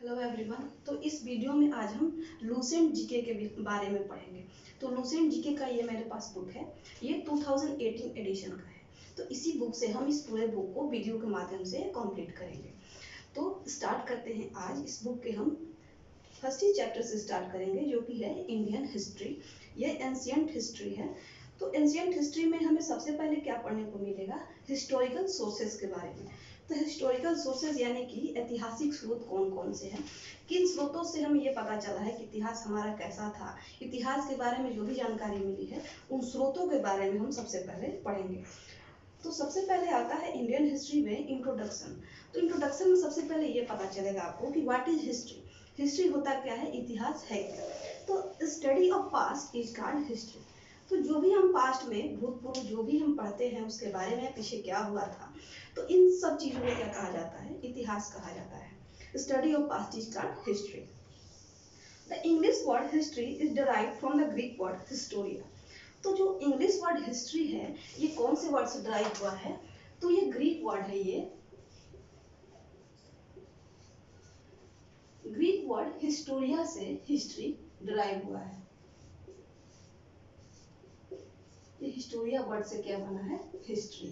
Hello everyone. तो इस video में आज हम लूसेंट जीके के बारे में पढ़ेंगे। तो लूसेंट जीके का ये मेरे पास बुक है, ये 2018 एडिशन का है। तो इसी बुक से हम इस पूरे बुक को वीडियो के माध्यम से कंप्लीट करेंगे। तो स्टार्ट करते हैं। आज इस बुक के हम फर्स्ट ही चैप्टर से स्टार्ट करेंगे, जो कि है इंडियन हिस्ट्री। ये एंशियंट हिस्ट्री है। तो एंशियंट हिस्ट्री में हमें सबसे पहले क्या पढ़ने को मिलेगा, हिस्टोरिकल सोर्सेस के बारे में। तो हिस्टोरिकल सोर्सेज यानी कि ऐतिहासिक स्रोत कौन कौन से हैं, किन स्रोतों से हमें ये पता चला है कि इतिहास हमारा कैसा था, इतिहास के बारे में जो भी जानकारी मिली है उन स्रोतों के बारे में हम सबसे पहले पढ़ेंगे। तो सबसे पहले आता है इंडियन हिस्ट्री में इंट्रोडक्शन। तो इंट्रोडक्शन में सबसे पहले ये पता चलेगा आपको कि व्हाट इज हिस्ट्री। हिस्ट्री होता क्या है, इतिहास है क्या। तो study of past is called history. तो जो भी हम पास्ट में भूतपूर्व जो भी हम पढ़ते हैं उसके बारे में, पीछे क्या हुआ था, तो इन सब चीजों को क्या कहा जाता है, इतिहास कहा जाता है। Study of past is called history. The English word history is derived from the Greek word Historia. तो जो इंग्लिश वर्ड हिस्ट्री है ये कौन से वर्ड से डिराइव हुआ है, तो ये ग्रीक वर्ड है। ये ग्रीक वर्ड हिस्टोरिया से हिस्ट्री डिराइव हुआ है। ये हिस्टोरिया वर्ड से क्या बना है, हिस्ट्री।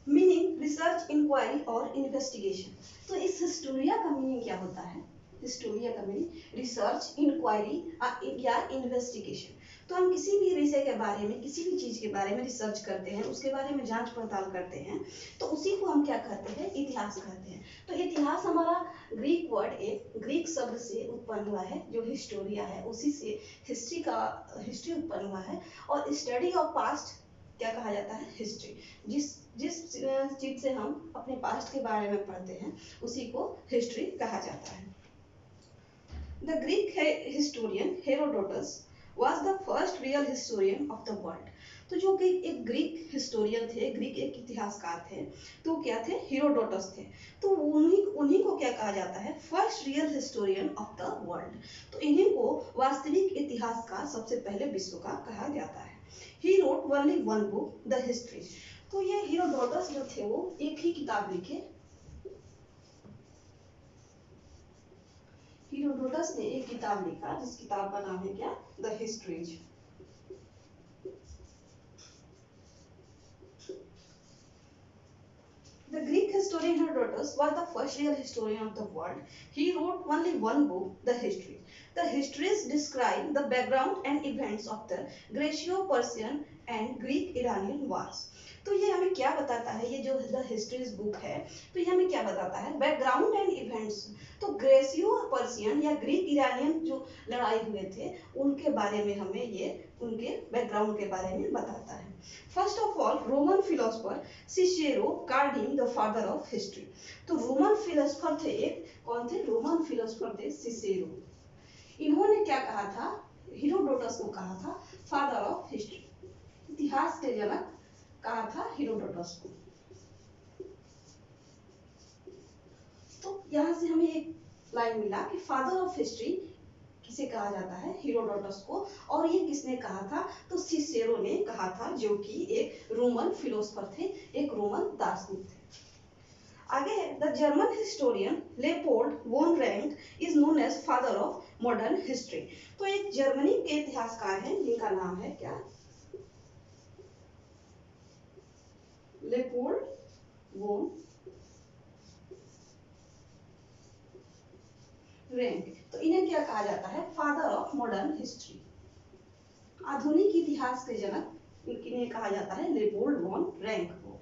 मीनिंग रिसर्च, इंक्वायरी और इन्वेस्टिगेशन। तो इस हिस्टोरिया का मीनिंग क्या होता है, हिस्टोरिया का मीनिंग रिसर्च, इंक्वायरी या इन्वेस्टिगेशन। तो हम किसी भी विषय के बारे में, किसी भी चीज के बारे में रिसर्च करते हैं, उसके बारे में जांच पड़ताल करते हैं, तो उसी को हम क्या कहते हैं, इतिहास कहते हैं। तो इतिहास हमारा ग्रीक वर्ड, एक ग्रीक शब्द से उत्पन्न हुआ है जो हिस्टोरिया है, उसी से हिस्ट्री उत्पन्न हुआ है। और स्टडी ऑफ पास्ट क्या कहा जाता है, हिस्ट्री। जिस जिस चीज से हम अपने पास्ट के बारे में पढ़ते हैं उसी को हिस्ट्री कहा जाता है। The Greek historian Herodotus was the first real historian of the world। तो जो कि एक ग्रीक हिस्टोरियन थे, ग्रीक एक इतिहासकार थे, तो क्या थे, हेरोडोटस थे। तो उन्हीं को क्या कहा जाता है, first real historian of the world. तो इन्हीं को वास्तविक इतिहासकार सबसे पहले विश्व का कहा जाता है। He wrote only one book, the history। तो ये हेरोडोटस जो थे वो एक ही किताब लिखे। हेरोडोटस ने एक किताब लिखा जिस किताब का नाम है क्या, the histories. The Greek historian Herodotus was the first real historian of the world. He wrote only one book, the history. The histories describe the background and events of the Greco-Persian and Greek-Iranian wars। तो ये हमें क्या बताता है, ये जो the histories book है, तो ये हमें क्या बताता है, बैकग्राउंड एंड इवेंट्स। तो ग्रेसियो पर्सियन या ग्रीक इरानियन जो लड़ाई हुए थे उनके बारे में हमें ये उनके बैकग्राउंड के बारे में बताता है। First of all Roman philosopher Cicero called him the father of history. तो रोमन फिलोसफर थे एक, कौन थे, रोमन फिलोसफर थे सिसेरो। इन्होंने क्या कहा था, हेरोडोटस को कहा था फादर ऑफ हिस्ट्री, इतिहास के जनक कहा था हेरोडोटस को। तो यहाँ से हमें एक लाइन मिला कि फादर ऑफ हिस्ट्री किसे कहा जाता है, हेरोडोटस को। और ये किसने कहा था, तो सिसेरो ने कहा था, जो कि एक रोमन फिलोसफर थे, एक रोमन दार्शनिक थे। आगे है the German historian Leopold von Ranke is known as father of modern history. तो एक जर्मनी के इतिहासकार हैं जिनका नाम है क्या, लेपोल्ड वॉन रैंक। तो इन्हें क्या कहा जाता है, फादर ऑफ मॉडर्न हिस्ट्री, आधुनिक इतिहास के जनक इन्हें कहा जाता है, लेपोल्ड वॉन रैंक को।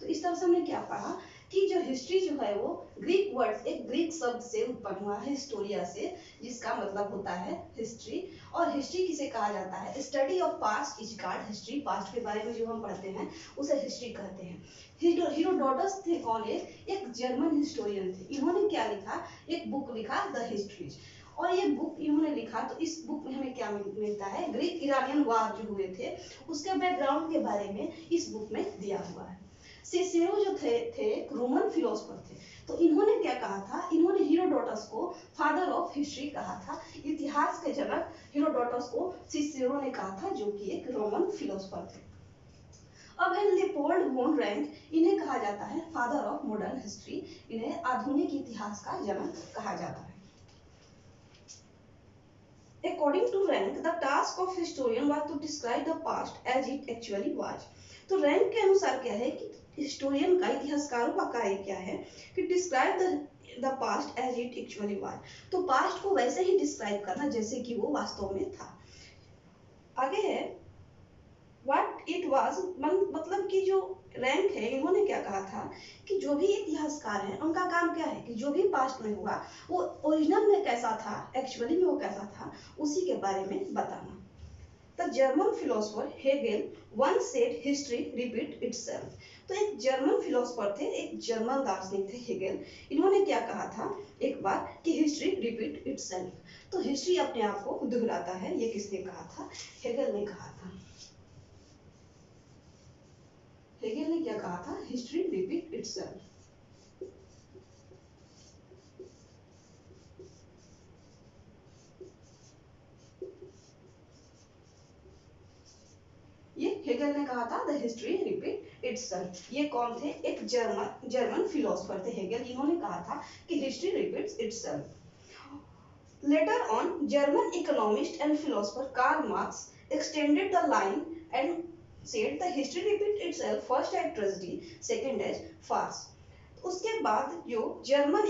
तो इस तरह से हमने क्या पढ़ा कि जो हिस्ट्री जो है वो ग्रीक वर्ड, एक ग्रीक शब्द से उत्पन्न हुआ है, हिस्टोरिया से, जिसका मतलब होता है हिस्ट्री। और हिस्ट्री किसे कहा जाता है, study of past is called history. Past के बारे में जो हम पढ़ते हैं उसे हिस्ट्री कहते हैं। हेरोडोटस थे कौन, एक जर्मन हिस्टोरियन थे। इन्होंने क्या लिखा, एक बुक लिखा द हिस्ट्रीज। और ये बुक इन्होंने लिखा, तो इस बुक में हमें क्या मिलता है, ग्रीक इरानियन वार जो हुए थे उसके बैकग्राउंड के बारे में इस बुक में दिया हुआ है। सिसेरो जो थे रोमन फिलोसफर थे। तो इन्होंने क्या कहा था, इन्होंने हेरोडोटस को फादर ऑफ हिस्ट्री कहा था। इतिहास के जनक हेरोडोटस को सिसेरो ने कहा था, जो कि एक रोमन फिलोसोफर थे। अब है लियोपोल्ड वॉन रैंक, इन्हें कहा जाता है फादर ऑफ मॉडर्न हिस्ट्री, इन्हें आधुनिक इतिहास का जनक कहा जाता है। According to Rank, the task of historian was to describe the past as it actually was. तो रैंक के अनुसार क्या है कि हिस्टोरियन का, इतिहासकारों का कार्य क्या है कि describe the past as it actually was, तो पास्ट को वैसे ही डिस्क्राइब करना जैसे कि वो वास्तव में था। आगे है व्हाट इट वाज, मतलब कि जो रैंक है इन्होंने क्या कहा था कि जो भी इतिहासकार हैं उनका काम क्या है कि जो भी पास्ट में हुआ वो ओरिजिनल में कैसा था, एक्चुअली में वो कैसा था, उसी के बारे में बताना। The German philosopher Hegel once said history repeat itself। तो एक जर्मन फिलोसोफर थे, एक जर्मन दार्शनिक थे हेगेल, इन्होंने क्या कहा था एक बार कि हिस्ट्री रिपीट इटसेल्फ, तो हिस्ट्री अपने आप को दोहराता है। ये किसने कहा था? हेगेल ने कहा था। हेगेल ने क्या कहा था? History repeat itself. ये हेगेल ने कहा था द हिस्ट्री रिपीट इटसेल्फ। ये कौन थे? एक जर्मन फिलोसोफर थे हेगेल, इन्होंने कहा था कि history repeats itself. Later on German economist and philosopher Karl Marx extended the line and said the history repeat itself first as tragedy second as farce। उसके बाद जो जर्मन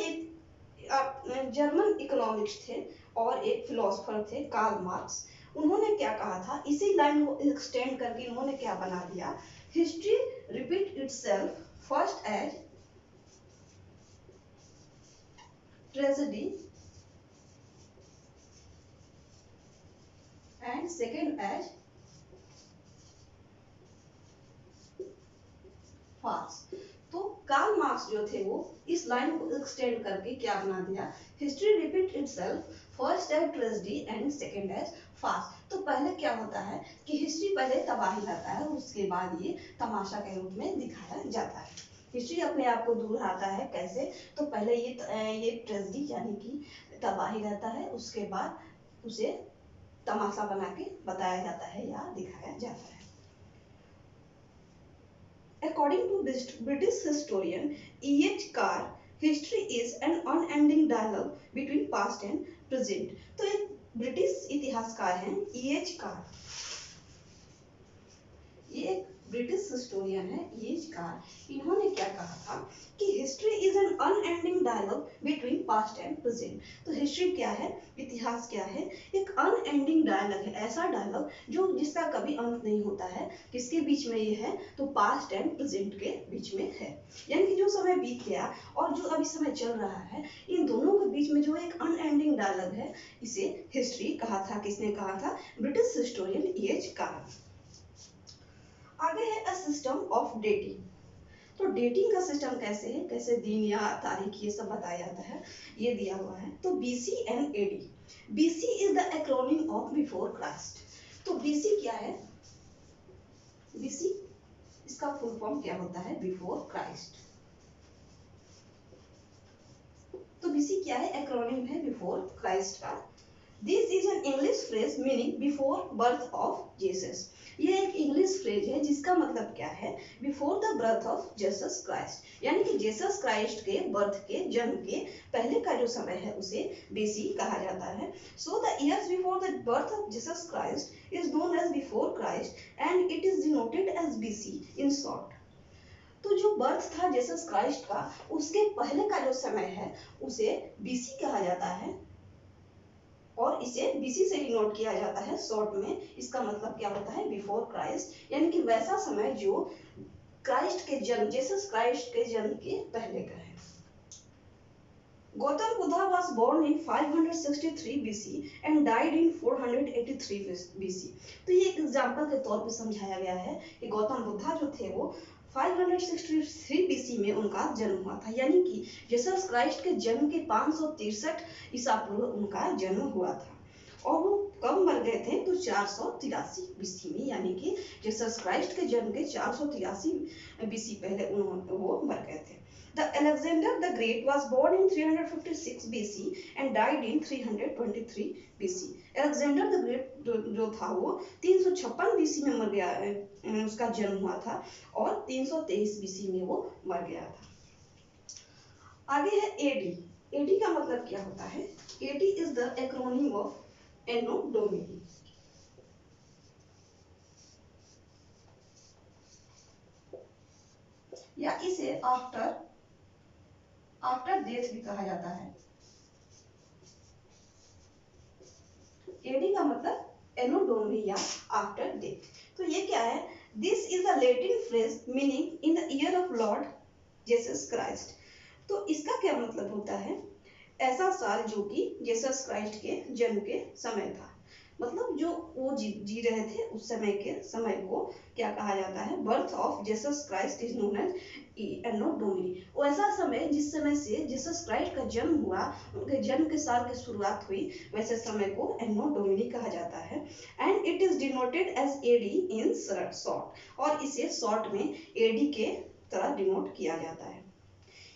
इकोनॉमिक्स थे और एक फिलोसोफर थे कार्ल मार्क्स, उन्होंने क्या कहा था, इसी लाइन को एक्सटेंड करके उन्होंने क्या बना दिया, history repeat itself first as tragedy and second as farce. तो कार्ल मार्क्स जो थे वो इस लाइन को एक्सटेंड करके क्या बना दिया, history repeat itself first as tragedy and second as farce. तो पहले क्या होता है कि हिस्ट्री पहले तबाही लाता है, उसके बाद ये तमाशा के रूप में दिखाया जाता है। हिस्ट्री अपने आप को दोहराता है कैसे, तो पहले ये ट्रेजेडी यानी कि तबाही रहता है, उसके बाद उसे तमाशा बना के बताया जाता है या दिखाया जाता है। According to British historian E.H. Carr, history is an unending dialogue between past and present। तो एक ब्रिटिश इतिहासकार हैं E.H. Carr, ये एक ब्रिटिश हिस्टोरियन है E.H. Carr, इन्होंने क्या कहा था कि history is an unending dialogue between past and present. तो हिस्ट्री क्या है, इतिहास क्या है, एक अनएंडिंग डायलॉग है, ऐसा डायलॉग जो जिसका कभी अंत नहीं होता है। किसके बीच में ये है, तो पास्ट एंड प्रेजेंट के बीच में है, यानी कि जो समय बीत गया और जो अभी समय चल रहा है, इन दोनों के बीच में जो एक अनएंडिंग डायलॉग है, इसे हिस्ट्री कहा था। किसने कहा था? British historian E.H. Carr। आगे है अ सिस्टम ऑफ डेटिंग। तो डेटिंग का सिस्टम कैसे है, कैसे दिन या तारीख ये सब बताया जाता है, ये दिया हुआ है। तो BC and AD, BC is the acronym of before Christ. तो BC क्या है, BC इसका फुल फॉर्म क्या होता है, बिफोर क्राइस्ट। तो BC क्या है, एक्रोनिम है बिफोर क्राइस्ट का। This is an English phrase meaning before birth of Jesus. ये एक इंग्लिश फ्रेज है जिसका मतलब क्या है, before the birth of Jesus Christ, यानी कि जीसस क्राइस्ट के बर्थ के, जन्म के पहले का जो समय है उसे BC कहा जाता है। So the years before the birth of Jesus Christ is known as before Christ and it is denoted as BC in short. तो जो बर्थ था जीसस क्राइस्ट का, उसके पहले का जो समय है उसे BC कहा जाता है और इसे BC से डिनोट किया जाता है शॉर्ट में। इसका मतलब क्या होता है, बिफोर क्राइस्ट, यानी कि वैसा समय जो क्राइस्ट के जन्म, जीसस क्राइस्ट के जन्म के पहले का है। Gautam Buddha was born in 563 BC and died in 483 BC। तो ये एक एग्जाम्पल के तौर पे समझाया गया है कि गौतम बुद्धा जो थे वो 563 BC में उनका जन्म हुआ था, यानी कि जीसस क्राइस्ट के जन्म के 563 ईसा पूर्व उनका जन्म हुआ था। और वो कब मर गए थे, तो 483 BC में, यानी कि जीसस क्राइस्ट के जन्म के 483 BC पहले वो मर गए थे। The Alexander the Great was born in 356 BC and died in 323 BC. Alexander the Great जो था वो 356 BC में मर गया, उसका जन्म हुआ था और 323 BC में वो मर गया था। आगे है एडी। एडी का मतलब क्या होता है? AD is the acronym of Anno Domini. या इसे आफ्टर डेथ भी कहा जाता है। एडी का मतलब एनो डोमिनी या आफ्टर डेथ। तो ये क्या है? This is a Latin phrase meaning in the year of Lord Jesus Christ. तो इसका क्या मतलब होता है? ऐसा साल जो कि जीसस क्राइस्ट के जन्म के समय था। मतलब जो वो जी रहे थे उस समय को क्या कहा जाता है? Birth of Jesus Christ is known as Anno Domini. वो ऐसा समय जिस समय से जीसस क्राइस्ट का जन्म हुआ, उनके जन्म के साल की शुरुआत हुई, वैसे समय को एनो डोमिनी कहा जाता है। And it is denoted as AD in short, और इसे शॉर्ट में एडी के तरह डिनोट किया जाता है।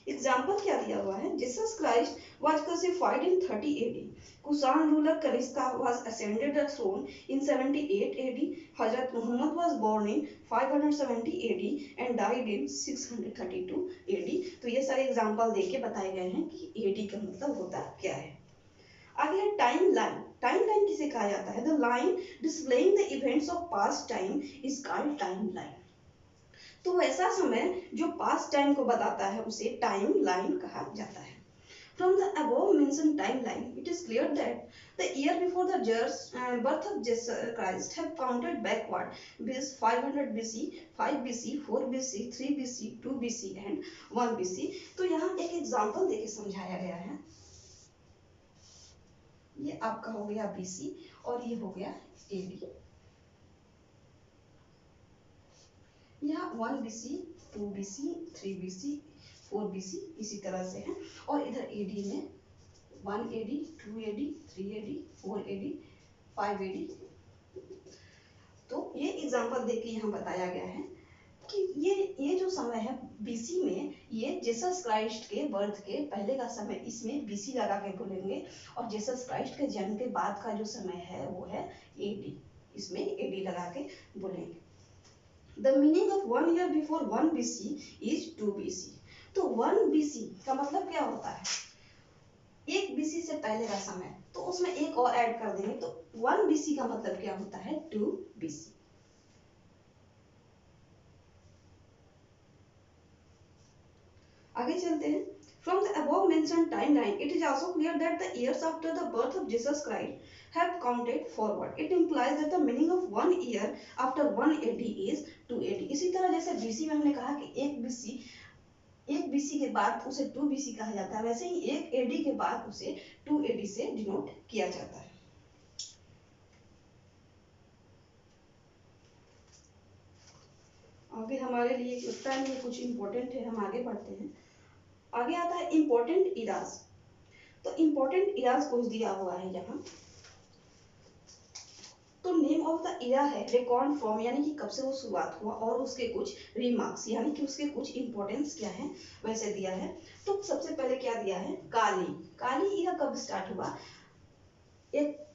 एग्जाम्पल क्या दिया हुआ है? Jesus Christ was crucified in 30 AD. Kusan ruler Kanishka was ascended the throne in 78 AD. Hazrat Muhammad was born in 570 AD and died in 632 AD. तो ये सारे एग्जाम्पल देके बताए गए हैं कि AD का मतलब होता क्या है। आगे है टाइम लाइन। टाइम लाइन किसे कहा जाता है? The line displaying the events of past time is called time line. तो वैसा समय जो पास्ट टाइम को बताता है उसे टाइम लाइन कहा जाता है। From the above mentioned timeline, it is clear that the year before the birth of Jesus Christ have counted backward with 500 BC, 5 BC, 4 BC, 3 BC, 2 BC and 1 BC। तो यहाँ एक एग्जाम्पल देके समझाया गया है। ये आपका हो गया BC और ये हो गया AD। यहाँ 1 BC, 2 BC, 3 BC, 4 BC इसी तरह से है। और इधर AD में 1 AD, 2 AD, 3 AD, 4 AD, 5 AD। तो ये एग्जांपल देके यहाँ बताया गया है कि ये जो समय है BC में, ये जीसस क्राइस्ट के बर्थ के पहले का समय, इसमें BC लगा के बोलेंगे। और जीसस क्राइस्ट के जन्म के बाद का जो समय है वो है AD, इसमें AD लगा के बोलेंगे। The meaning of 1 year before 1 BC is 2 BC। तो 1 BC का मतलब क्या होता है? 1 BC से पहले का समय, तो उसमें एक और ऐड कर देंगे तो 1 BC का मतलब क्या होता है? 2 BC। आगे चलते हैं। From the above mentioned timeline, it is also clear that the years after the birth of Jesus Christ have counted forward. It implies that the meaning of 1 year after 1 AD is 2 AD। इसी तरह जैसे BC में हमने कहा कि 1 BC के बाद उसे 2 BC कहा जाता है, वैसे ही 1 AD के बाद उसे 2 AD से डिनोट किया जाता है। आगे हमारे लिए लगता है ये कुछ इंपॉर्टेंट है, हम आगे बढ़ते हैं। आगे आता है इंपॉर्टेंट इराज। तो इंपॉर्टेंट इराज कुछ दिया हुआ है यहाँ। तो नेम ऑफ द इरा है रिकॉर्ड फ्रॉम, यानी कि कब से वो शुरुआत हुआ, और उसके कुछ रिमार्क्स, यानी कि उसके कुछ इंपॉर्टेंस क्या है वैसे दिया है। तो सबसे पहले क्या दिया है? काली इरा कब स्टार्ट हुआ?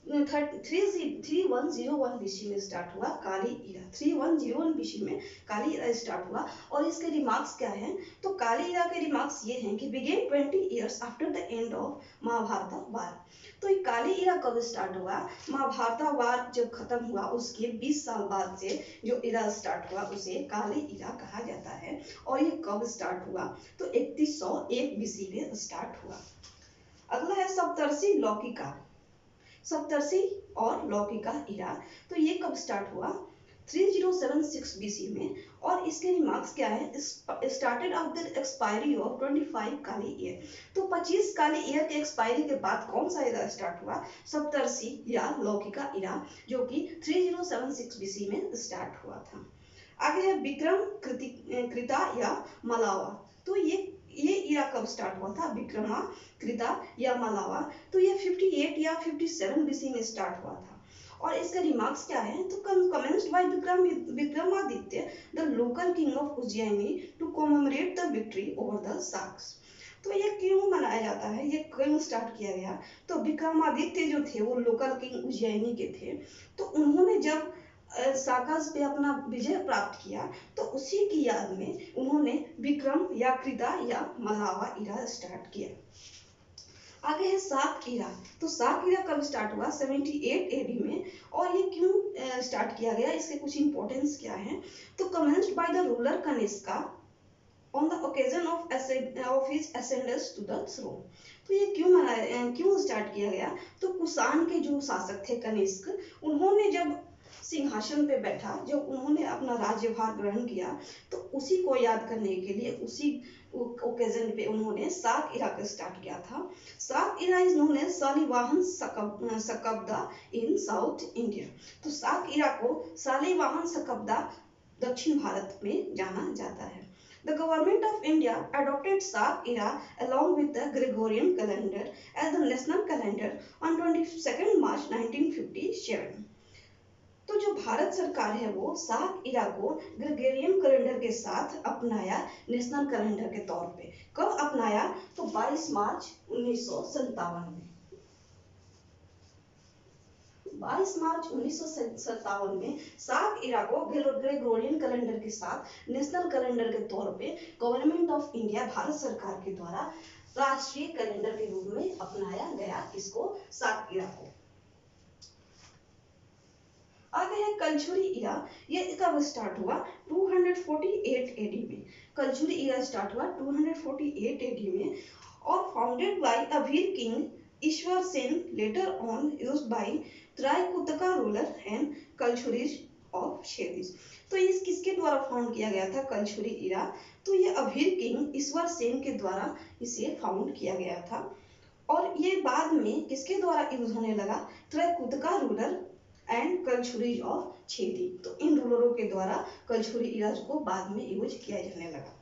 3101 BC में स्टार्ट हुआ काली इरा। 3101 BC में काली इरा स्टार्ट हुआ। और इसके रिमार्क्स क्या हैं? तो काली इरा के रिमार्क्स ये हैं कि began 20 years after the end of Mahabharata war. तो ये काली इरा कब स्टार्ट हुआ? महाभारत वार जब खत्म हुआ उसके 20 साल बाद से जो इरा स्टार्ट हुआ उसे काली इरा कहा जाता है। और ये कब स्टार्ट हुआ? तो 3101 BC में स्टार्ट हुआ। अगला है सप्तर्षि लौकिका। सप्तर्षि और लौकिका इरा, तो ये कब स्टार्ट हुआ? 3076 BC में। और इसके रिमार्क्स क्या है? Started off the expiry of 25 Kali year. तो 25 काली ईयर के एक्सपायरी के बाद कौन सा इरा स्टार्ट हुआ? सप्तर्षि या लौकिका इरा, जो कि 3076 BC में स्टार्ट हुआ था। आगे है विक्रम कृता या मलावा। तो ये इरा कब स्टार्ट हुआ था? विक्रमाकृता या मलावा। तो ये 58 या 57 BC में स्टार्ट हुआ था। और इसके रिमार्क्स क्या है, तो commenced by Vikramaditya the local king of Ujjaini to commemorate the victory over the Sakas. तो ये क्यों मनाया जाता है, ये क्यों स्टार्ट किया गया, तो विक्रमादित्य जो थे वो लोकल किंग उज्जैनी के थे, तो उन्होंने जब साकास पे अपना विजय प्राप्त किया तो उसी की याद में उन्होंने विक्रम या कृता या मलावा इरा स्टार्ट किया। आगे है साक इरा। तो साक इरा कब स्टार्ट हुआ, 78 एडी में। और ये क्यों स्टार्ट किया गया, इसके कुछ इंपॉर्टेंस क्या है, तो commenced by the ruler Kanishka on the occasion of his ascendance to the throne। तो ये क्यों स्टार्ट किया गया, तो कुषाण के जो शासक थे कनिष्क, उन्होंने जब सिंहासन पे बैठा, जब उन्होंने अपना राज्यभार ग्रहण किया, तो उसी को याद करने के लिए उसी ओकेजन पे उन्होंने साक इरा को स्टार्ट किया था। Saka era is known as Shalivahana Shakabda in south India. तो साक इरा को शालिवाहन शकब्दा दक्षिण भारत में जाना जाता है। The government of India adopted Sak era along with the Gregorian calendar as the national calendar on 22nd March 1957। तो जो भारत सरकार है वो साक इरा को ग्रेगोरियन कैलेंडर के साथ अपनाया नेशनल कैलेंडर के तौर पे। कब अपनाया, तो 22 मार्च 1957 में। 22 मार्च 1957 में साक इरा को ग्रेगोरियन कैलेंडर के साथ नेशनल कैलेंडर के तौर पे गवर्नमेंट ऑफ इंडिया भारत सरकार के द्वारा राष्ट्रीय कैलेंडर के रूप में अपनाया गया इसको, साक इरा को। आगे है कलछुरी इरा। ये कब स्टार्ट हुआ, 248 एडी में। कलछुरी इरा स्टार्ट हुआ 248 एडी में और founded by Abhira king Ishwar Sen, later on used by Traikutaka ruler and Kalachuris of Chedis. तो इस किसके द्वारा फाउंड किया गया था कलछुरी इरा, तो ये अभीर किंग ईश्वर सेन के द्वारा इसे फाउंड किया गया था। और ये बाद में किसके द्वारा यूज होने लगा, त्रायकुतका ruler and Kalachuris of Chhedi. तो इन रूलरों के द्वारा कलछुरी इरा को बाद में यूज किया जाने लगा।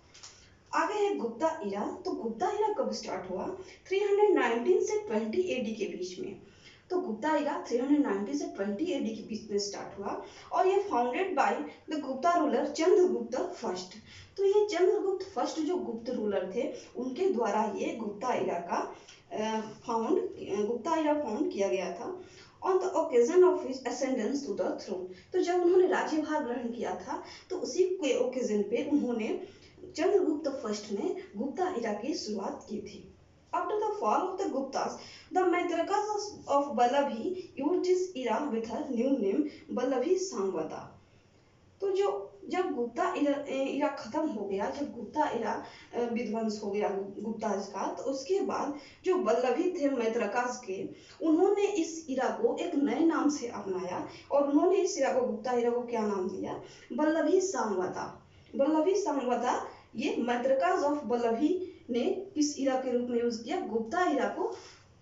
आगे है गुप्ता इरा। तो गुप्ता इरा कब स्टार्ट हुआ, 319 से 20 एडी के बीच में। तो गुप्ता इरा 390 से 20 एडी के बीच में स्टार्ट हुआ और ये founded by the Gupta ruler Chandragupta first. तो ये चंद्रगुप्त फर्स्ट जो गुप्त रूलर थे उनके द्वारा ये गुप्ता इरा फाउंड किया गया था। On the occasion of his ascendance to the throne। तो जब उन्होंने राज्यभार ग्रहण किया था तो उसी के ओकेजन पे उन्होंने चंद्रगुप्त फर्स्ट ने गुप्ता इरा की शुरुआत की थी। After the fall of the Guptas, the Maitrakas of Vallabhi used this era with her new name Vallabhi Samvata। तो जब गुप्ता इरा खत्म हो गया, जब गुप्ता इरा विध्वंस हो गया गुप्ताज का, तो उसके बाद जो वल्लभी थे मैत्रकास के, उन्होंने इस इरा को एक नए नाम से अपनाया और उन्होंने इस इरा को, गुप्ता इरा को क्या नाम दिया, वल्लभी सांवता। वल्लभी सांवता ये मैत्रकास ऑफ वल्लभी ने किस इरा के रूप में यूज किया, गुप्ता इरा को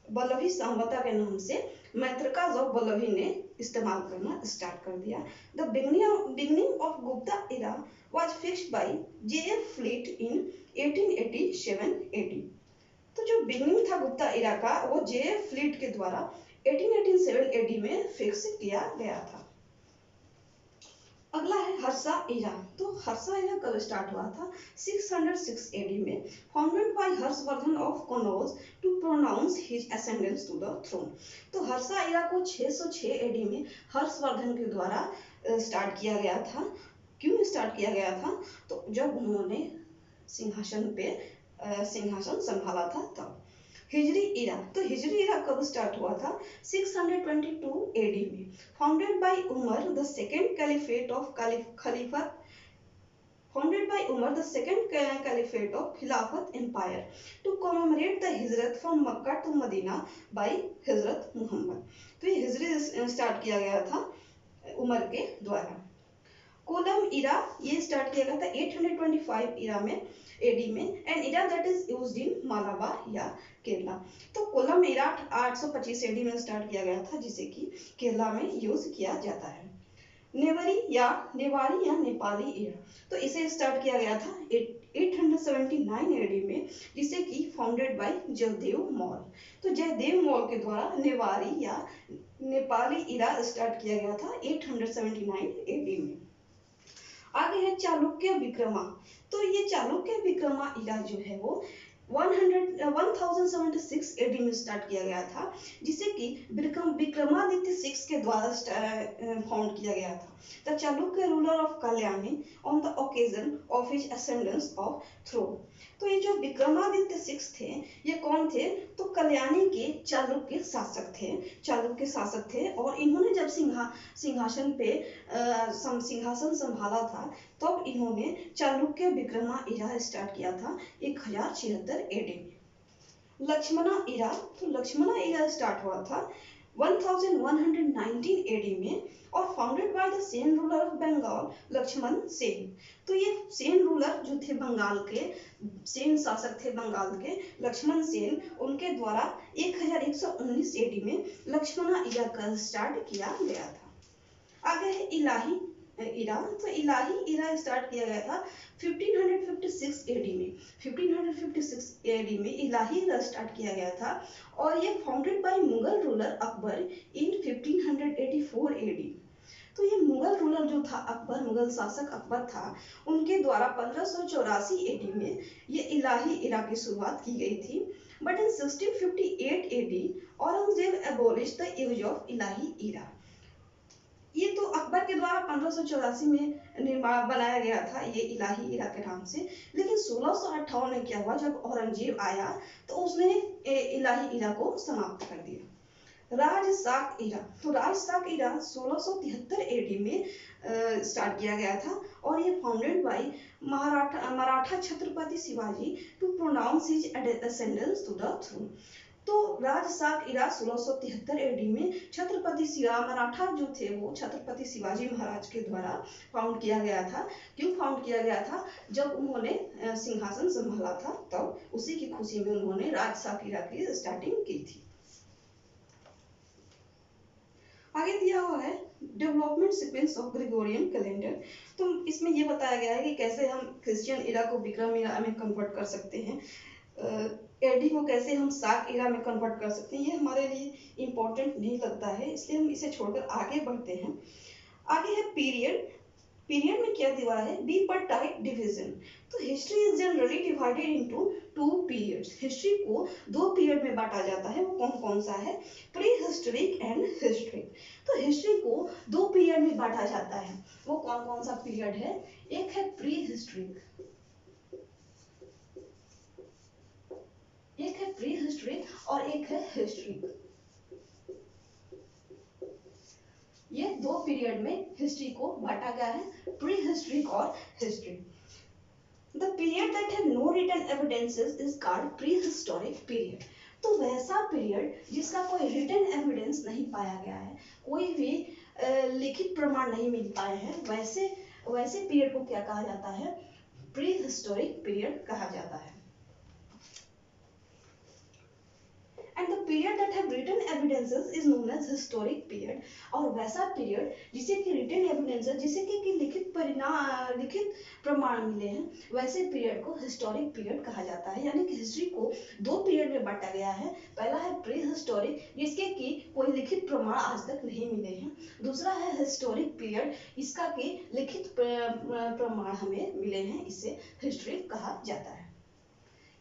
वल्लभी सांवता के नाम से मैत्रकास ऑफ वल्लभी ने इस्तेमाल करना स्टार्ट कर दिया। The beginning of Gupta era was fixed by JF Fleet in 1887 AD. तो जो बिगनिंग था गुप्ता इरा का वो जेएफ फ्लीट के द्वारा 1887 एडी में फिक्स किया गया था। अगला है हर्षा इरा। तो हर्षा इरा कब स्टार्ट हुआ था, 606 एडी में, founded by Harshavardhan of Kanauj to pronounce his ascendance to the throne. तो हर्षा इरा को 606 एडी में हर्षवर्धन के द्वारा स्टार्ट किया गया था। क्यों स्टार्ट किया गया था, तो जब उन्होंने सिंहासन संभाला था तब। हिजरी इरा। तो हिजरी इरा कब स्टार्ट हुआ था, 622 एडी में, founded by Umar the second caliphate of Khilafat empire to commemorate the Hijrat from Mecca to Medina by Hazrat Muhammad. तो ये हिजरी स्टार्ट किया गया था उमर के द्वारा। कोलम इरा ये स्टार्ट किया गया था 825 इरा में एडी में, and era that is used in Malabar या केरला। तो कोलम इरा 825 एडी में स्टार्ट किया गया था जिसे कि केरला में यूज किया जाता है। नेवारी या नेपाली इरा, तो इसे स्टार्ट किया गया था 879 एडी में, जिसे कि फाउंडेड बाय जयदेव मौल। तो जयदेव मौल के द्वारा नेवारी या नेपाली इरा स्टार्ट किया गया था 879 एडी में। आगे है चालुक्य विक्रमा। तो ये चालुक्य विक्रमा इरा जो है वो 1076 एडी में स्टार्ट किया गया था, जिसे कि विक्रमादित्य 6 के द्वारा फाउंड किया गया था। The Chalukya ruler of Kalyani on the occasion of his ascendance of throne. तो ये जो विक्रमादित्य 6 थे, ये कौन थे? तो कल्याणी के चालुक्य शासक थे, चालुक्य शासक थे। और इन्होंने जब सिंहासन संभाला था, तब तो इन्होंने चालुक्य विक्रमा इरा स्टार्ट किया था 1076 एडी में। लक्ष्मणा इरा, तो लक्ष्मणा इरा स्टार्ट हुआ था 1119 एडी में और founded by the Sen ruler of Bengal Lakshman Sen. तो ये सेन रूलर जो थे बंगाल के, सेन शासक थे बंगाल के लक्ष्मण सेन, उनके द्वारा 1119 एडी में लक्ष्मणा इरा का स्टार्ट किया गया था। आगे है इलाही इरा। तो इलाही इरा स्टार्ट किया गया था 1556 एडी में। 1556 एडी में इलाही इरा स्टार्ट किया गया था और ये founded by Mughal ruler Akbar in 1584 AD. तो ये मुगल रूलर जो था अकबर, मुगल शासक अकबर था, उनके द्वारा 1584 एडी में ये इलाही इरा की शुरुआत की गई थी। But in 1658 AD Aurangzeb abolished the use of Ilahi era. ये तो अकबर के द्वारा 1584 में निर्माण बनाया गया था ये इलाही इरा के नाम से। लेकिन 1658 में क्या हुआ, जब औरंगजेब आया तो उसने इलाही इरा को समाप्त कर दिया। राजशाक इरा। तो राजशाक इरा 1673 एडी में स्टार्ट किया गया था और ये founded by Maratha Chhatrapati Shivaji to pronounce his ascendance to the throne. तो राजशाक इरा 1673 एडी में छत्रपति मराठा जो थे वो छत्रपति शिवाजी महाराज के द्वारा फाउंड किया गया था। क्यों फाउंड किया गया था? जब उन्होंने सिंहासन संभाला था, तब उसी की खुशी में उन्होंने राजशाक इरा की स्टार्टिंग की थी। आगे दिया हुआ है development sequence of Gregorian calendar. तो इसमें ये बताया गया है कि कैसे हम क्रिश्चियन इरा को विक्रम इरा में कन्वर्ट कर सकते हैं, एडी को कैसे हम शाक इरा में कन्वर्ट कर सकते हैं। ये हमारे लिए इम्पोर्टेंट नहीं लगता है, इसलिए हम इसे छोड़कर आगे बढ़ते हैं। आगे है पीरियड। पीरियड में क्या दिया है? बिपार्टाइट डिवीजन। तो history is generally divided into 2 periods. History को 2 पीरियड में बांटा जाता है। वो कौन कौन सा है? Pre historic and historic. तो हिस्ट्री को 2 पीरियड में बांटा जाता है। वो कौन कौन सा पीरियड है? एक है प्री हिस्टोरिक, एक है प्री हिस्टोरिक और एक है हिस्ट्रिक। ये 2 पीरियड में हिस्ट्री को बांटा गया है, प्री हिस्टोरिक और historic. The period that have no written evidences is called prehistoric period. तो वैसा पीरियड जिसका कोई रिटन एविडेंस नहीं पाया गया है, कोई भी लिखित प्रमाण नहीं मिल पाए हैं, वैसे पीरियड को क्या कहा जाता है? प्री हिस्टोरिक पीरियड कहा जाता है। And the period that have written evidences is known as historic period. और वैसा पीरियड जिसे कि रिटन एविडेंसेस, जिसे कि लिखित प्रमाण मिले हैं, वैसे पीरियड को हिस्टोरिक पीरियड कहा जाता है। यानी कि हिस्ट्री को 2 पीरियड में बांटा गया है। पहला है प्री हिस्टोरिक, जिसके कि कोई लिखित प्रमाण आज तक नहीं मिले हैं। दूसरा है हिस्टोरिक पीरियड, इसका कि लिखित प्रमाण हमें मिले हैं, इसे हिस्ट्री कहा जाता है।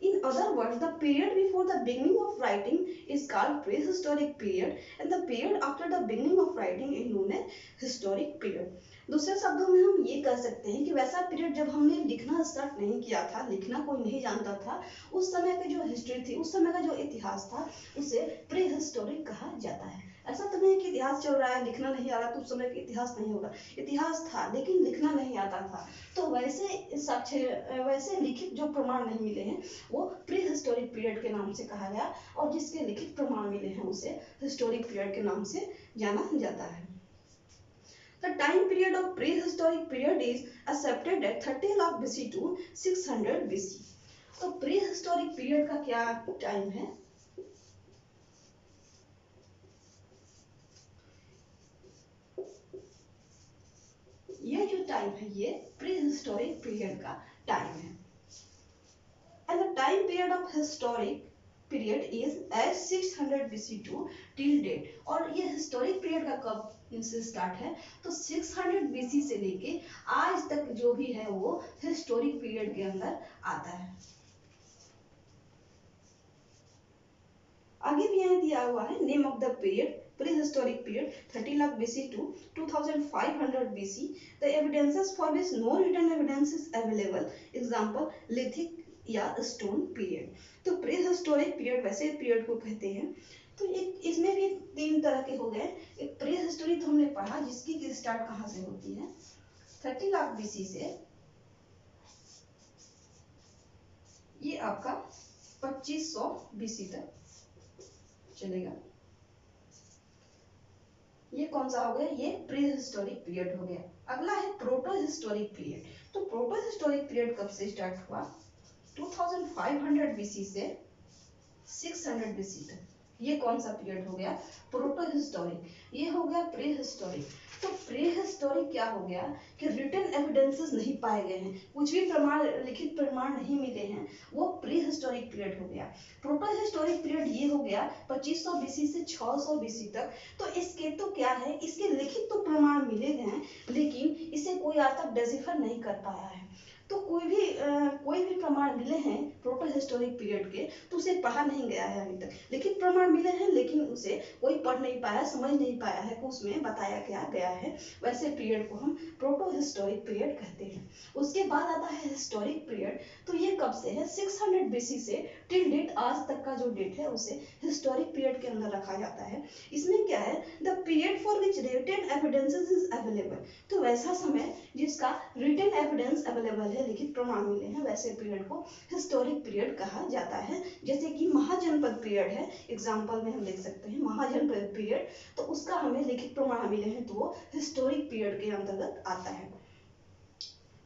In other words, the period before the beginning of writing is called prehistoric period, and the period after the beginning of writing is known as historic period. दूसरे शब्दों में हम ये कह सकते हैं कि वैसा पीरियड जब हमने लिखना स्टार्ट नहीं किया था, लिखना कोई नहीं जानता था, उस समय की जो हिस्ट्री थी, उस समय का जो इतिहास था, उसे प्री हिस्टोरिक कहा जाता है। ऐसा तो नहीं कि इतिहास चल रहा है, लिखना नहीं आ रहा तो उस समय का इतिहास नहीं होगा। इतिहास था लेकिन लिखना नहीं आता था, तो वैसे लिखित जो प्रमाण नहीं मिले हैं वो प्री हिस्टोरिक पीरियड के नाम से कहा गया, और जिसके लिखित प्रमाण मिले हैं उसे हिस्टोरिक पीरियड के नाम से जाना जाता है। The time period of prehistoric period is accepted at 30 lakh BC to 600 BC. तो prehistoric period का क्या टाइम है? ये जो टाइम है ये प्री हिस्टोरिक पीरियड का टाइम है। The time period of historic period is as 600 BC to till date. और ये हिस्टोरिक पीरियड का कब से स्टार्ट है, तो 600 BC से लेके आज तक जो भी है वो हिस्टोरिक पीरियड के अंदर आता है। आगे भी यहाँ दिया हुआ है name of the period pre historic period 30 lakh BC to 2500 BC। The evidences for which no written evidence is available, example lithic या स्टोन पीरियड। तो प्री हिस्टोरिक पीरियड वैसे पीरियड को कहते हैं। तो एक इसमें भी तीन तरह के हो गए। एक प्री हिस्टोरिक हमने पढ़ा जिसकी स्टार्ट कहाँ से होती है, 30 लाख BC से ये आपका 2500 BC तक चलेगा। ये कौन सा हो गया, ये प्री हिस्टोरिक पीरियड हो गया। अगला है प्रोटो हिस्टोरिक पीरियड। तो प्रोटो हिस्टोरिक पीरियड कब से स्टार्ट हुआ, 2500 BC से 600 BC तक। ये कौन सा पीरियड हो गया, प्रोटो हिस्टोरिक। ये हो गया प्री हिस्टोरिक। तो प्री हिस्टोरिक क्या हो गया कि रिटन एविडेंसेस नहीं पाए गए हैं, कुछ भी प्रमाण, लिखित प्रमाण नहीं मिले हैं, वो प्री हिस्टोरिक पीरियड हो गया। प्रोटो हिस्टोरिक पीरियड ये हो गया 2500 BC से 600 BC तक। तो इसके तो क्या है, इसके लिखित तो प्रमाण मिले हैं लेकिन इसे कोई आज तक डिसिफर नहीं कर पाया है। तो कोई भी प्रमाण मिले हैं प्रोटो हिस्टोरिक पीरियड के तो उसे पढ़ा नहीं गया है अभी तक। लिखित प्रमाण मिले हैं लेकिन उसे कोई पढ़ नहीं पाया, समझ नहीं पाया है कि उसमें बताया क्या गया है। वैसे पीरियड को हम प्रोटो हिस्टोरिक पीरियड कहते हैं। उसके बाद आता है हिस्टोरिक पीरियड। तो ये कब से है, 600 BC से टिल डेट, आज तक का जो डेट है उसे हिस्टोरिक पीरियड के अंदर रखा जाता है। इसमें क्या है, the period for which written evidences is available. तो वैसा समय जिसका रिटन एविडेंस अवेलेबल है, लिखित प्रमाण मिले हैं, वैसे पीरियड को हिस्टोरिक पीरियड कहा जाता है। जैसे कि महाजनपद पीरियड है, एग्जांपल में हम देख सकते हैं महाजनपद पीरियड, तो उसका हमें लिखित प्रमाण मिले हैं तो वो हिस्टोरिक पीरियड के अंतर्गत आता है।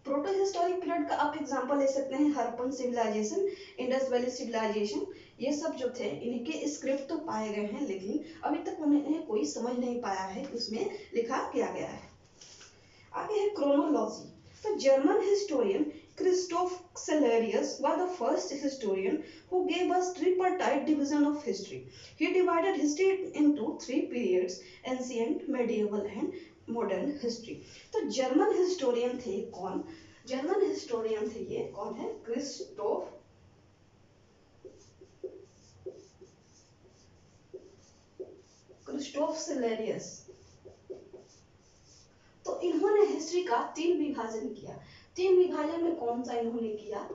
प्रोटो हिस्टोरिक पीरियड का आप एग्जांपल ले सकते हैं Harappan civilization, Indus valley civilization. ये सब जो थे इनके स्क्रिप्ट तो पाए गए हैं लेकिन अभी तक उन्हें कोई समझ नहीं पाया है कि उसमें लिखा क्या गया है। आगे है क्रोनोलॉजी। तो German historian Christoph Cellarius was the first historian who gave us tripartite division of history. He divided history into three periods: ancient, medieval and modern history. तो जर्मन हिस्टोरियन थे कौन, जर्मन हिस्टोरियन थे ये कौन है, Christophe सेलेरियस। तो इन्होंने history का तीन विभाजन किया। तीन विभाजन में कौन सा इन्होंने किया,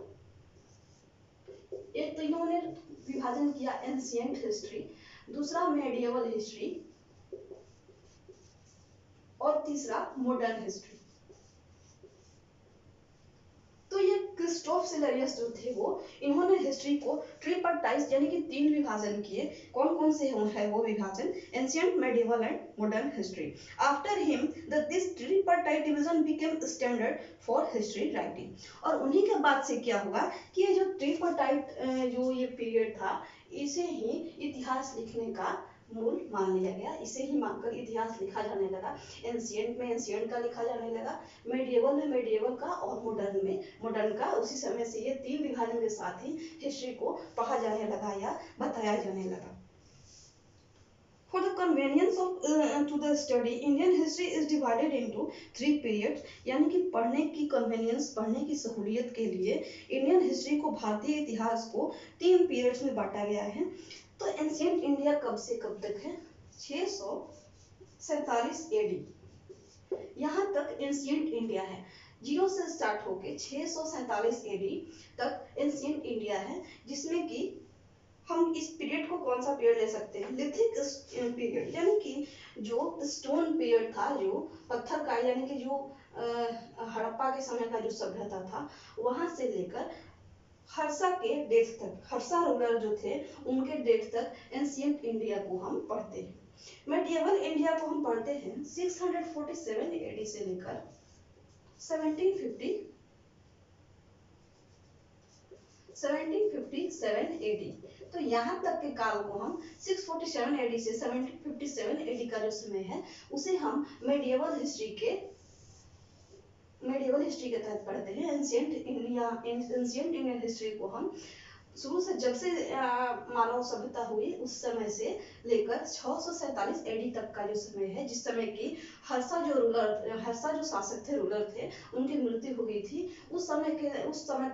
एक तो इन्होंने विभाजन किया एंशिएंट हिस्ट्री, दूसरा मेडिएवल हिस्ट्री और तीसरा मॉडर्न हिस्ट्री। तो ये क्रिस्टोफ सेलेरियस जो थे वो इन्होंने हिस्ट्री को ट्रिपार्टाइज यानी कि तीन विभाजन किए। कौन कौन से है वो विभाजन, ancient, medieval and modern history. After him this tripartite division became standard for history writing. और उन्हीं के बाद से क्या हुआ कि ये जो ट्रिपार्टाइट जो ये पीरियड था इसे ही इतिहास लिखने का मूल मान लिया गया, इसे ही मानकर इतिहास लिखा जाने लगा। एंशिएंट में एंशिएंट का लिखा जाने लगा, मेडिएवल में मेडिएवल का और मॉडर्न में मॉडर्न का। उसी समय से ये तीन विभाजन के साथ ही हिस्ट्री को पढ़ा जाने लगा या बताया जाने लगा। For the convenience of to the study, Indian history is divided into three periods. यानी कि पढ़ने की कन्वेनियंस, पढ़ने की सहूलियत के लिए इंडियन हिस्ट्री को, भारतीय इतिहास को तीन पीरियड्स में बांटा गया है। तो एंशिएंट इंडिया कब से कब तक है, 647 AD, यहाँ तक एंशिएंट इंडिया है। जीरो से स्टार्ट होके 647 AD तक एंशिएंट इंडिया है, जिसमें कि हम इस पीरियड को कौन सा पीरियड ले सकते हैं, लिथिक पीरियड, यानी कि जो स्टोन पीरियड था, जो पत्थर का, यानी कि जो हड़प्पा के समय का जो सभ्यता था वहां से लेकर हर्षा के डेट तक, हर्षा रूलर जो थे उनके डेट तक एंशिएंट इंडिया को हम पढ़ते हैं। मेडिएवल इंडिया को हम पढ़ते हैं 647 AD से लेकर 1757 AD। तो यहाँ तक के काल को हम 647 AD से 1757 AD का जो समय है उसे हम मेडिएवल हिस्ट्री के तहत पढ़ते हैं। एंशिएंट इंडियन हिस्ट्री को हम शुरू से जब से मानव सभ्यता हुई उस समय से लेकर 647 एडी तक का जो समय है, जिस समय की हर्षा जो शासक थे, रूलर थे, उनकी मृत्यु हो गई थी, उस समय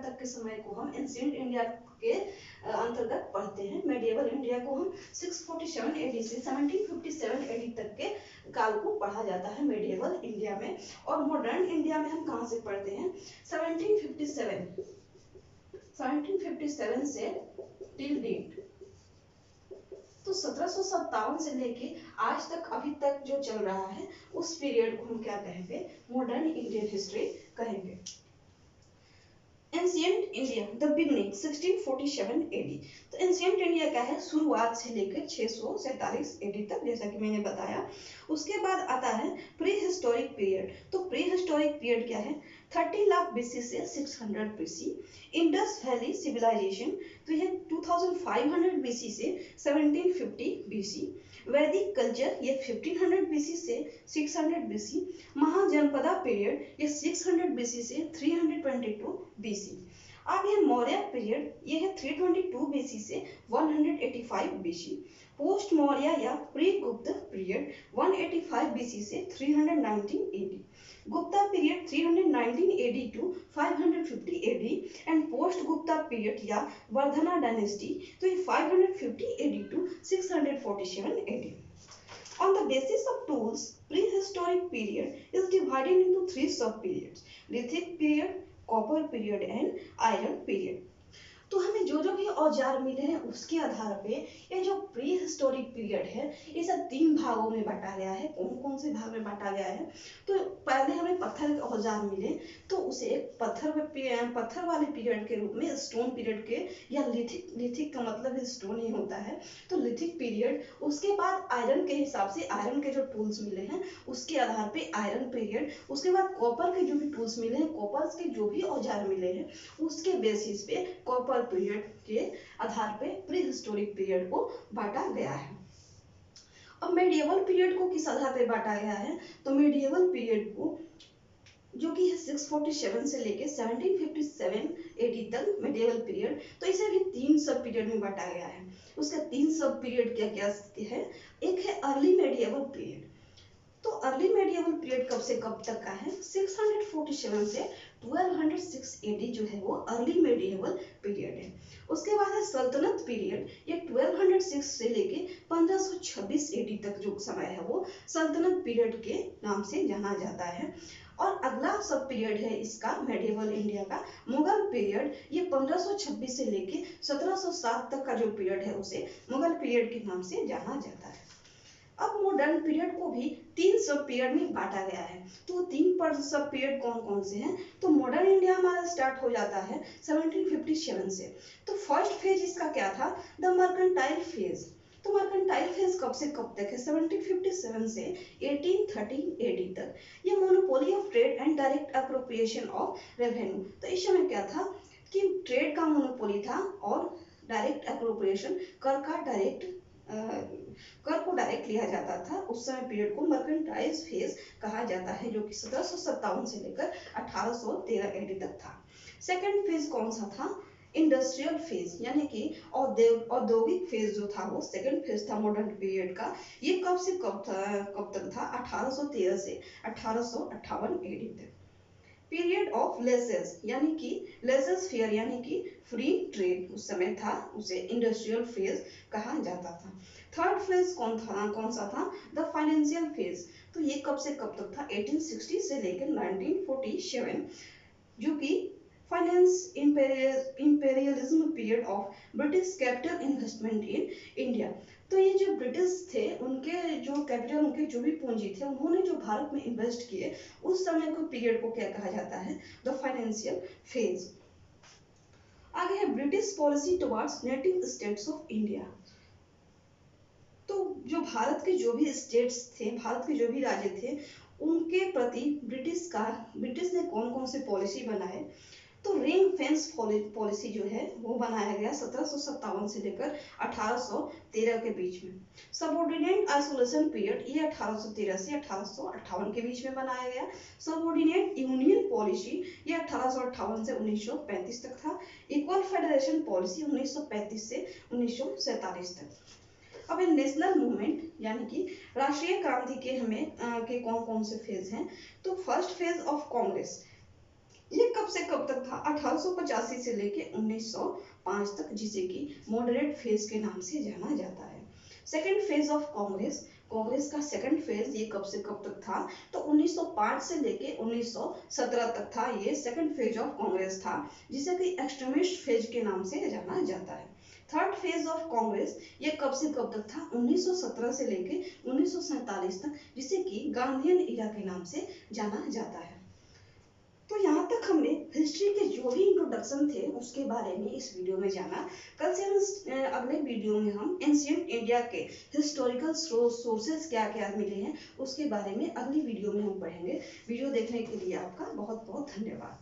तक के समय को हम एंशिएंट इंडिया के अंतर्गत पढ़ते हैं। मेडिएवल इंडिया को हम 647 एडी से 1757 एडी तक के काल को पढ़ा जाता है मेडिएवल इंडिया में। और मॉडर्न इंडिया में हम कहाँ से पढ़ते हैं? 1757 से टिल डेट, तो 1757 से लेके आज तक, अभी तक जो चल रहा है, उस पीरियड को हम क्या कहेंगे? मॉडर्न इंडियन हिस्ट्री कहेंगे। Ancient India the beginning 1647 AD. तो एंशिएंट इंडिया क्या है? शुरुआत से लेकर 647 एडी तक, जैसा कि मैंने बताया। उसके बाद आता है प्री हिस्टोरिक पीरियड। तो प्री हिस्टोरिक पीरियड क्या है? 30 लाख बीसी से 600 बीसी। इंडस वैली सिविलाइजेशन, तो यह 2500 बीसी से 1750 बीसी। वैदिक कल्चर, ये 1500 बीसी से 600 बीसी। महाजनपदा पीरियड, ये 600 बीसी से 322 बीसी। आगे मौर्य पीरियड, ये है 322 बीसी से 185 बीसी। पोस्ट मौर्य या प्री गुप्त पीरियड 185 बीसी से 319 AD. Gupta period 319 AD to 550 AD and post Gupta period या वर्धना डायनेस्टी, तो ये 550 AD to 647 AD. On the basis of tools, prehistoric period is divided into 3 sub-periods: Lithic period, Copper period and Iron period. तो हमें जो जो भी औजार मिले हैं उसके आधार पे ये जो प्री हिस्टोरिक पीरियड है, ये सब 3 भागों में बांटा गया है। कौन कौन से भाग में बांटा गया है? तो पहले हमें पत्थर के औजार मिले, तो उसे पत्थर वाले पीरियड के रूप में, स्टोन पीरियड के, या लिथिक का मतलब स्टोन ही होता है, तो लिथिक पीरियड। उसके बाद आयरन के हिसाब से, आयरन के जो टूल्स मिले हैं उसके आधार पे आयरन पीरियड। उसके बाद कॉपर के जो भी टूल्स मिले हैं, कॉपर के जो भी औजार मिले हैं उसके बेसिस पे कॉपर पीरियड के आधार पे प्री हिस्टोरिक पीरियड को बांटा गया है। अब मेडिएवल पीरियड को किस आधार पे बांटा गया है? तो मेडिएवल पीरियड को, जो कि है 647 से लेके 1757 एडी तक मेडिएवल पीरियड, तो इसे भी 3 सब पीरियड में बांटा गया है। उसका 3 सब पीरियड क्या क्या है? एक है अर्ली मेडिएवल पीरियड। तो अर्ली मेडिएवल पीरियड कब से कब तक का है? 647 से 1206 एडी जो है वो अर्ली मेडिएवल पीरियड है। उसके बाद है सल्तनत पीरियड, ये 1206 से लेके 1526 एडी तक जो समय है वो सल्तनत पीरियड के नाम से जाना जाता है। और अगला सब पीरियड है इसका मेडिएवल इंडिया का मुगल पीरियड, ये 1526 से लेके 1707 तक का जो पीरियड है उसे मुगल पीरियड के नाम से जाना जाता है। अब मॉडर्न पीरियड को भी 3 सब पीरियड में बांटा गया है। तो 3 सब पीरियड कौन कौन से हैं? तो मॉडर्न इंडिया हमारा स्टार्ट हो जाता है 1757 से। तो फर्स्ट फेज इसका क्या था? The mercantile phase. तो मर्केंटाइल फेज कब से कब तक है? 1757 से 1813 एडी तक। ये monopoly of trade and direct appropriation of revenue. तो इस समय क्या था कि ट्रेड का मोनोपोली था और डायरेक्ट अप्रोप्रिएशन, कर को डायरेक्ट लिया जाता था। उस समय पीरियड को मर्केंटाइल फेज कहा जाता है, जो कि 1757 से लेकर 1813 एडी तक था। सेकंड फेज कौन सा था? इंडस्ट्रियल फेज, यानी कि औद्योगिक फेज जो था वो सेकंड फेज था मॉडर्न पीरियड का। ये कब से कब तक था? 1813 से 1858 एडी तक। पीरियड ऑफ लेसेस, यानी कि लेसेस फेयर, यानी कि फ्री ट्रेड उस समय था, उसे इंडस्ट्रियल फेज कहा जाता था। थर्ड फेज कौन सा था? The financial phase. तो ये कब से कब तक था? 1860 से लेकर 1947, जो कि finance imperialism period of British capital investment in India. तो ये जो ब्रिटिश थे, उनके जो कैपिटल, उनके जो भी पूंजी थे, उन्होंने जो भारत में इन्वेस्ट किए, उस समय को पीरियड को क्या कहा जाता है? The financial phase. आगे है British policy towards native states of India. तो जो भारत के जो भी स्टेट्स थे, भारत के जो भी राज्य थे, उनके प्रति ब्रिटिश ने कौन कौन से पॉलिसी बनाए? तो रिंग फेंस पॉलिसी जो है वो बनाया गया 1757 से लेकर 1813 के बीच में। सबऑर्डिनेट आइसोलेशन पीरियड ये 1813 से 1858 के बीच में बनाया गया। सबऑर्डिनेट यूनियन पॉलिसी ये 1858 से 1935 तक था। इक्वल फेडरेशन पॉलिसी 1935 से 1947 तक। अब नेशनल मूवमेंट यानी कि राष्ट्रीय क्रांति के के कौन कौन से फेज हैं, तो फर्स्ट फेज ऑफ कांग्रेस ये कब से कब तक था, 1885 से लेके 1905 तक, जिसे कि मॉडरेट फेज के नाम से जाना जाता है। सेकेंड फेज ऑफ कांग्रेस का सेकंड फेज ये कब से कब तक था, तो 1905 से लेके 1917 तक था। ये सेकंड फेज ऑफ कांग्रेस था, जिसे कि एक्सट्रीमिस्ट फेज के नाम से जाना जाता है। थर्ड फेज ऑफ कांग्रेस ये कब से कब तक था, 1917 से लेके 1947 तक, जिसे कि गांधीयन इरा के नाम से जाना जाता है। तो यहाँ तक हमने हिस्ट्री के जो भी इंट्रोडक्शन थे उसके बारे में इस वीडियो में जाना। कल से हम अगले वीडियो में हम एंशिएंट इंडिया के हिस्टोरिकल सोर्सेज क्या क्या मिले हैं उसके बारे में अगली वीडियो में हम पढ़ेंगे। वीडियो देखने के लिए आपका बहुत बहुत धन्यवाद।